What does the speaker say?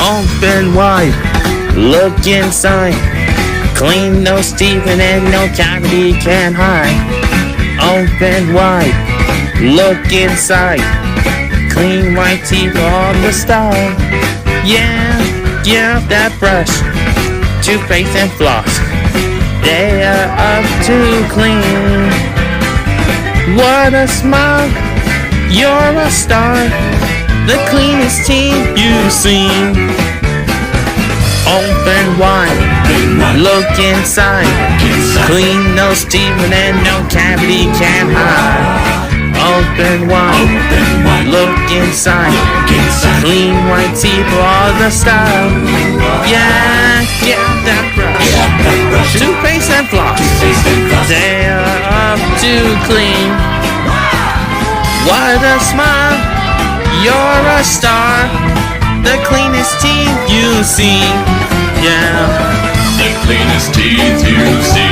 Open wide, look inside. Clean those teeth and then no cavity can hide. Open wide, look inside. Clean white teeth on the style. Yeah, that brush, toothpaste and floss, they are up to clean. What a smile, you're a star, the cleanest teeth you've seen. Open wide, look inside. Clean those teeth and then no cavity can hide. Open wide, look inside. Clean white teeth for all the style. Yeah, that brush, toothpaste and floss, they are up to clean. What a smile, you're a star, the cleanest teeth you've seen. Yeah, the cleanest teeth you've seen.